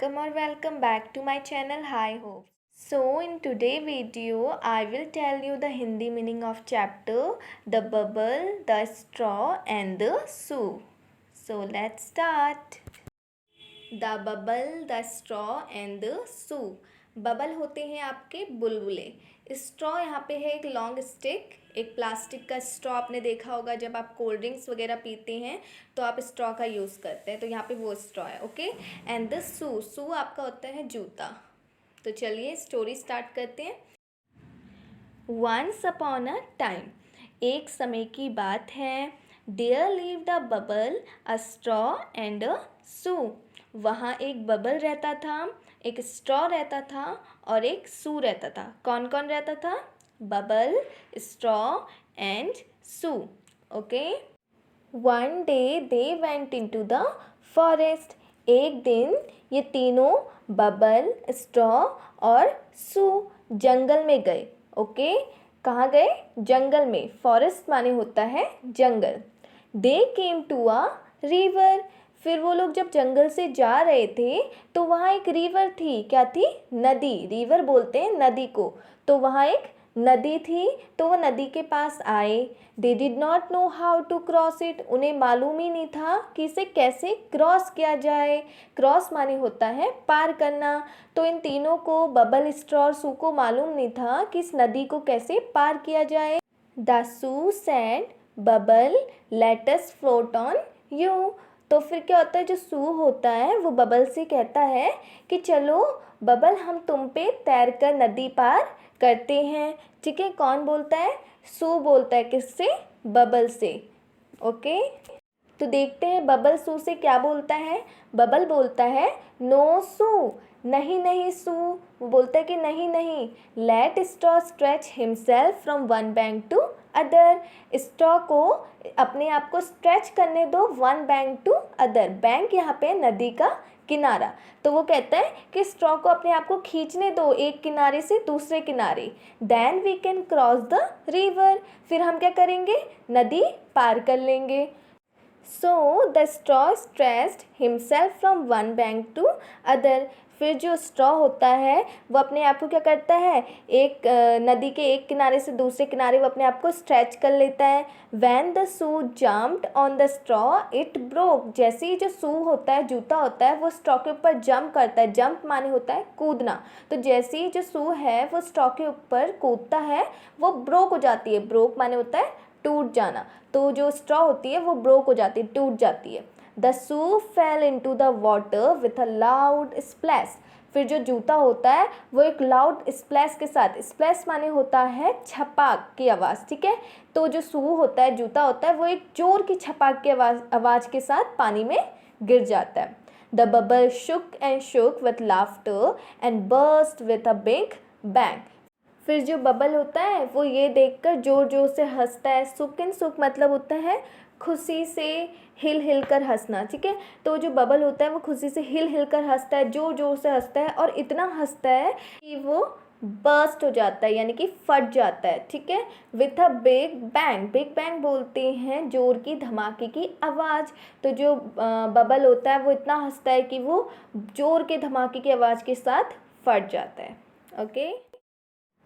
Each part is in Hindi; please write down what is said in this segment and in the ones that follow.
welcome or welcome back to my channel Hi Hope. So in today video I will tell you the Hindi meaning of chapter the bubble, the straw and the shoe. So let's start. The bubble, the straw and the shoe. Bubble होते हैं आपके बुलबुले। स्ट्रॉ यहाँ पे है एक लॉन्ग स्टिक, एक प्लास्टिक का स्ट्रॉ आपने देखा होगा जब आप कोल्ड ड्रिंक्स वगैरह पीते हैं तो आप स्ट्रॉ का यूज़ करते हैं, तो यहाँ पे वो स्ट्रॉ है। ओके, एंड द शू, शू आपका होता है जूता। तो चलिए स्टोरी स्टार्ट करते हैं। वंस अपॉन अ टाइम, एक समय की बात है। There live the bubble, a straw and a shoe. वहाँ एक बबल रहता था, एक स्ट्रॉ रहता था और एक शू रहता था। कौन कौन रहता था? Bubble, straw and shoe. Okay. One day they went into the forest. एक दिन ये तीनों बबल, स्ट्रॉ और शू जंगल में गए। ओके, कहाँ गए? जंगल में। फॉरेस्ट माने होता है जंगल। दे केम टू अ रिवर। फिर वो लोग जब जंगल से जा रहे थे तो वहाँ एक रिवर थी। क्या थी? नदी। रिवर बोलते हैं नदी को। तो वहाँ एक नदी थी, तो वो नदी के पास आए। They did not know how to cross it. उन्हें मालूम ही नहीं था कि इसे कैसे क्रॉस किया जाए। क्रॉस माने होता है पार करना। तो इन तीनों को, बबल, स्ट्रॉ और शू को मालूम नहीं था कि इस नदी को कैसे पार किया जाए। The shoe said, bubble let us float on you. तो फिर क्या होता है, जो शू होता है वो बबल से कहता है कि चलो बबल, हम तुम पे तैरकर नदी पार करते हैं। ठीक है, कौन बोलता है? शू बोलता है। किससे? बबल से। ओके, तो देखते हैं बबल शू से क्या बोलता है। बबल बोलता है नो शू, नहीं नहीं शू। वो बोलता है कि नहीं नहीं। Let straw stretch himself from one bank to other. Straw को अपने आप को स्ट्रेच करने दो one bank to other. Bank यहाँ पे नदी का किनारा। तो वो कहता है कि स्ट्रॉ को अपने आप को खींचने दो एक किनारे से दूसरे किनारे। Then we can cross the river. फिर हम क्या करेंगे? नदी पार कर लेंगे। So the straw stretched himself from one bank to other. फिर जो स्ट्रॉ होता है वो अपने आप को क्या करता है? एक नदी के एक किनारे से दूसरे किनारे वो अपने आप को स्ट्रेच कर लेता है। When the shoe jumped on the straw, it broke. जैसे ही जो शू होता है, जूता होता है, वो स्ट्रॉ के ऊपर जंप करता है। जंप माने होता है कूदना। तो जैसे ही जो शू है वो स्ट्रॉ के ऊपर कूदता है, वो ब्रोक हो जाती है। ब्रोक माने होता है टूट जाना। तो जो स्ट्रॉ होती है वो ब्रोक हो जाती है, टूट जाती है। The shoe fail into the water with a loud splash. फिर जो जूता होता है वो एक लाउड स्प्लैश के साथ, स्प्लैश माने होता है छपाक की आवाज़। ठीक है, तो जो शू होता है, जूता होता है, वो एक जोर की छपाक की आवाज़ के साथ पानी में गिर जाता है। The bubble shook and shook with laughter and burst with a big bang. फिर जो बबल होता है वो ये देखकर जोर जोर से हंसता है। सुक इन सुक मतलब होता है खुशी से हिल हिल कर हंसना। ठीक है, तो जो बबल होता है वो खुशी से हिल हिल कर हंसता है, जोर जोर से हंसता है और इतना हंसता है कि वो बर्स्ट हो जाता है, यानी कि फट जाता है। ठीक है, with a big bang. Big bang बोलते हैं जोर की, धमाके की आवाज़। तो जो बबल होता है वो इतना हंसता है कि वो जोर के धमाके की आवाज़ के साथ फट जाता है। ओके,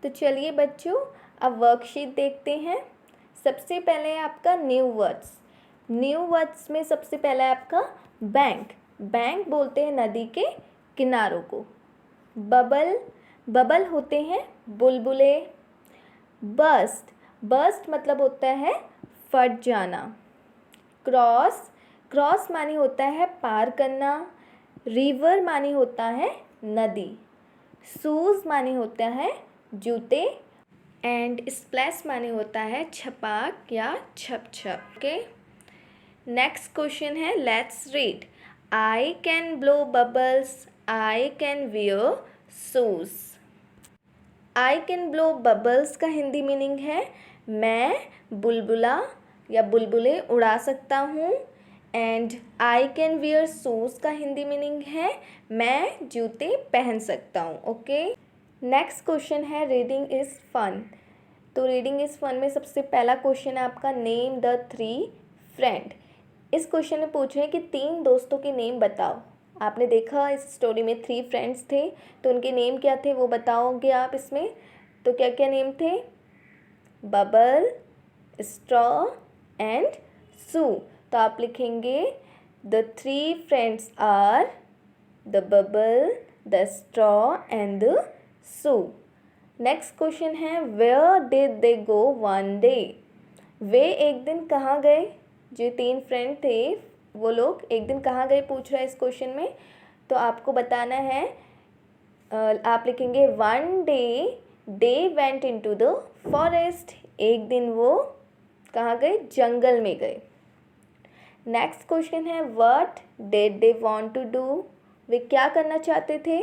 तो चलिए बच्चों अब वर्कशीट देखते हैं। सबसे पहले है आपका न्यू वर्ड्स। न्यू वर्ड्स में सबसे पहला है आपका बैंक। बैंक बोलते हैं नदी के किनारों को। बबल, बबल होते हैं बुलबुले। बर्स्ट, बर्स्ट मतलब होता है फट जाना। क्रॉस, क्रॉस माने होता है पार करना। रिवर माने होता है नदी। शूज़ माने होता है जूते। एंड स्प्लैश माने होता है छपाक या छप छप। ओके, नेक्स्ट क्वेश्चन है, let's read. I can blow bubbles, I can wear shoes. I can blow bubbles का हिंदी मीनिंग है मैं बुलबुला या बुलबुले उड़ा सकता हूँ। And I can wear shoes का हिंदी मीनिंग है मैं जूते पहन सकता हूँ। ओके, नेक्स्ट क्वेश्चन है रीडिंग इज़ फन। तो रीडिंग इज़ फन में सबसे पहला क्वेश्चन है आपका नेम द 3 फ्रेंड। इस क्वेश्चन में पूछ रहे हैं कि 3 दोस्तों के नेम बताओ। आपने देखा इस स्टोरी में 3 फ्रेंड्स थे, तो उनके नेम क्या थे वो बताओगे आप इसमें। तो क्या क्या नेम थे? Bubble, straw and shoe. तो आप लिखेंगे the 3 friends are the bubble, the straw and the shoe. Next question है where did they go one day. वे एक दिन कहाँ गए? जो 3 फ्रेंड थे वो लोग एक दिन कहाँ गए पूछ रहा है इस क्वेश्चन में। तो आपको बताना है, आप लिखेंगे one day they went into the forest. एक दिन वो कहाँ गए? जंगल में गए। नेक्स्ट क्वेश्चन है what did they want to do. वे क्या करना चाहते थे?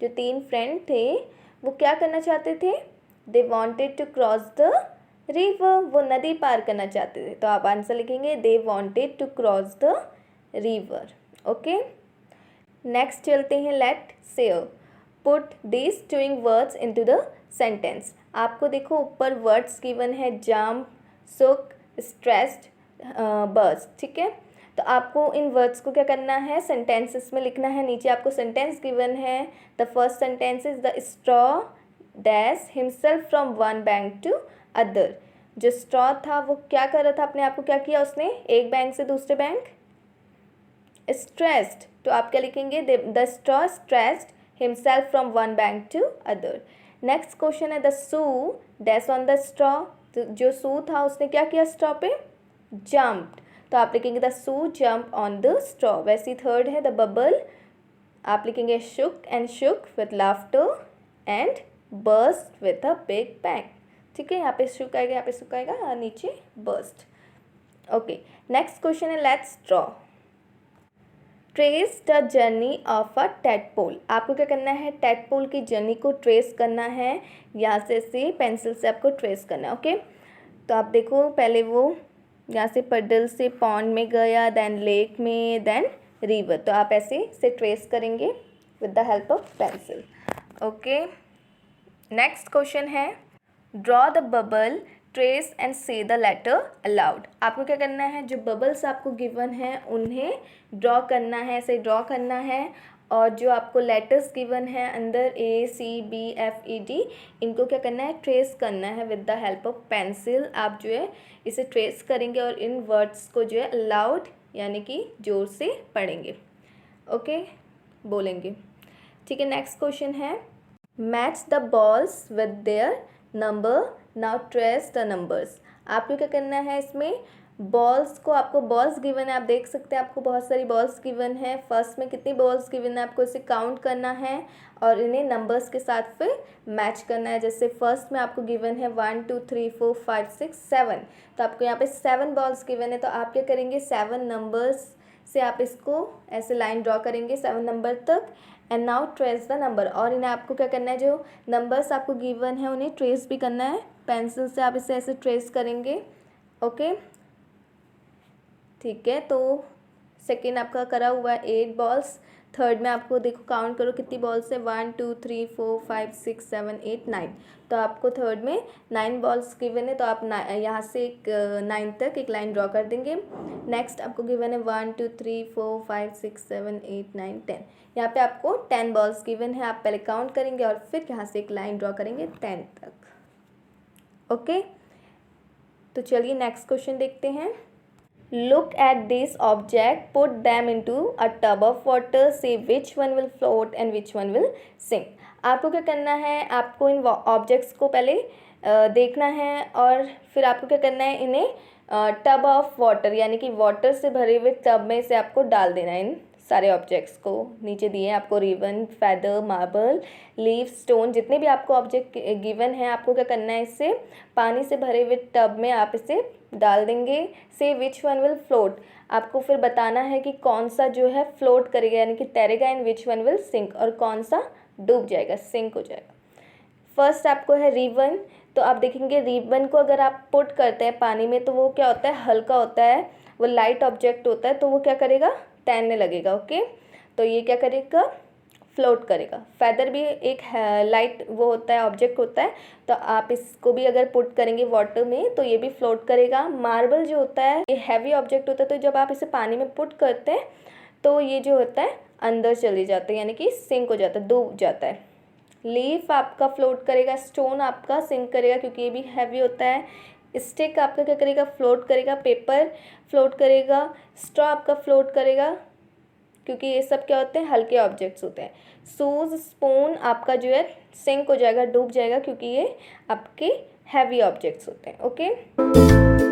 जो 3 फ्रेंड थे वो क्या करना चाहते थे? They wanted to cross the river. वो नदी पार करना चाहते थे। तो आप आंसर लिखेंगे they wanted to cross the river. Okay, next चलते हैं let share. Put this towing words into the sentence. आपको देखो ऊपर वर्ड्स गिवन है जंप, सुक, स्ट्रेस्ड, बर्स्ट, ठीक है। तो आपको इन वर्ड्स को क्या करना है? सेंटेंसेस में लिखना है। नीचे आपको सेंटेंस गिवन है। The first sentence is the straw dash himself from one bank to other. जो स्ट्रॉ था वो क्या कर रहा था? अपने आप को क्या किया उसने? एक बैंक से दूसरे बैंक स्ट्रेस्ड। तो आप क्या लिखेंगे? The straw stressed himself from one bank to other. Next question है the shoe dash on the straw. जो सू था उसने क्या किया? स्ट्रॉ पे जम्प्ड। तो आप लिखेंगे the shoe jump on the straw. वैसे थर्ड है द बबल। आप लिखेंगे shook and shook with laughter and burst with a big bang. ठीक है, यहाँ पे शुक आएगा, यहाँ पे शुक आएगा और नीचे बर्स्ट। ओके, नेक्स्ट क्वेश्चन है let's draw. Trace the journey of a tadpole. आपको क्या करना है? टैडपोल की जर्नी को ट्रेस करना है। यहाँ से पेंसिल से आपको ट्रेस करना है। ओके, तो आप देखो पहले वो यहाँ से पडल से पॉन्ड में गया, देन लेक में, देन रिवर। तो आप ऐसे से ट्रेस करेंगे with the help of pencil. Okay, next question है draw the bubble, trace and say the letter aloud. आपको क्या करना है? जो बबल्स आपको गिवन है उन्हें ड्रॉ करना है, ऐसे ड्रॉ करना है। और जो आपको लेटर्स गिवन है अंदर ACBFED, इनको क्या करना है? ट्रेस करना है with the help of pencil. आप जो है इसे ट्रेस करेंगे और इन वर्ड्स को जो है अलाउड यानी कि जोर से पढ़ेंगे। ओके, बोलेंगे। ठीक है, नेक्स्ट क्वेश्चन है match the balls with their number, now trace the numbers. आपको क्या करना है? इसमें बॉल्स को, आपको बॉल्स गिवन है, आप देख सकते हैं आपको बहुत सारी बॉल्स गिवन है। फर्स्ट में कितनी बॉल्स गिवन है आपको इसे काउंट करना है और इन्हें नंबर्स के साथ फिर मैच करना है। जैसे फर्स्ट में आपको गिवन है 1 2 3 4 5 6 7, तो आपको यहाँ पे 7 बॉल्स गिवन है। तो आप क्या करेंगे? 7 नंबर्स से आप इसको ऐसे लाइन ड्रॉ करेंगे 7 नंबर तक। And now trace the number. और इन्हें आपको क्या करना है? जो नंबर्स आपको गिवन है उन्हें ट्रेस भी करना है। पेंसिल से आप इसे ऐसे ट्रेस करेंगे। ओके, ठीक है। तो सेकेंड आपका करा हुआ है 8 बॉल्स। थर्ड में आपको देखो काउंट करो कितनी बॉल्स है, 1 2 3 4 5 6 7 8 9। तो आपको थर्ड में 9 बॉल्स गिवन है। तो आप यहाँ से एक 9 तक एक लाइन ड्रॉ कर देंगे। नेक्स्ट आपको गिवन है 1 2 3 4 5 6 7 8 9 10। यहाँ पे आपको 10 बॉल्स गिवन है। आप पहले काउंट करेंगे और फिर यहाँ से एक लाइन ड्रॉ करेंगे 10 तक। ओके, तो चलिए नेक्स्ट क्वेश्चन देखते हैं। Look at this object, put them into a tub of water, say which one will float and which one will sink. आपको क्या करना है? आपको इन ऑब्जेक्ट्स को पहले देखना है और फिर आपको क्या करना है? इन्हें टब ऑफ वाटर यानी कि वाटर से भरे हुए टब में से आपको डाल देना है। इन सारे ऑब्जेक्ट्स को नीचे दिए हैं आपको ribbon, feather, marble, leaf, stone, जितने भी आपको ऑब्जेक्ट गिवन है आपको क्या करना है? इससे पानी से भरे हुए टब में आप इसे डाल देंगे। से विच वन विल फ्लोट। आपको फिर बताना है कि कौन सा जो है फ्लोट करेगा यानी कि तैरेगा, and which one will sink, और कौन सा डूब जाएगा, सिंक हो जाएगा। फर्स्ट आपको है रिबन। तो आप देखेंगे रिबन को अगर आप पुट करते हैं पानी में तो वो क्या होता है? हल्का होता है, वो लाइट ऑब्जेक्ट होता है, तो वो क्या करेगा? तैरने लगेगा। ओके, तो ये क्या करेगा? फ्लोट करेगा। फेदर भी एक लाइट वो होता है, ऑब्जेक्ट होता है, तो आप इसको भी अगर पुट करेंगे वाटर में तो ये भी फ्लोट करेगा। मार्बल जो होता है ये हैवी ऑब्जेक्ट होता है, तो जब आप इसे पानी में पुट करते हैं तो ये जो होता है अंदर चले जाते हैं, यानी कि सिंक हो जाता है, डूब जाता है। लीफ आपका फ्लोट करेगा, स्टोन आपका सिंक करेगा क्योंकि ये भी हैवी होता है। स्टिक आपका क्या करेगा, फ्लोट करेगा। पेपर फ्लोट करेगा। स्ट्रॉ आपका फ्लोट करेगा क्योंकि ये सब क्या होते हैं, हल्के ऑब्जेक्ट्स होते हैं। शूज़ स्पून आपका जो है सिंक हो जाएगा, डूब जाएगा क्योंकि ये आपके हैवी ऑब्जेक्ट्स होते हैं। ओके।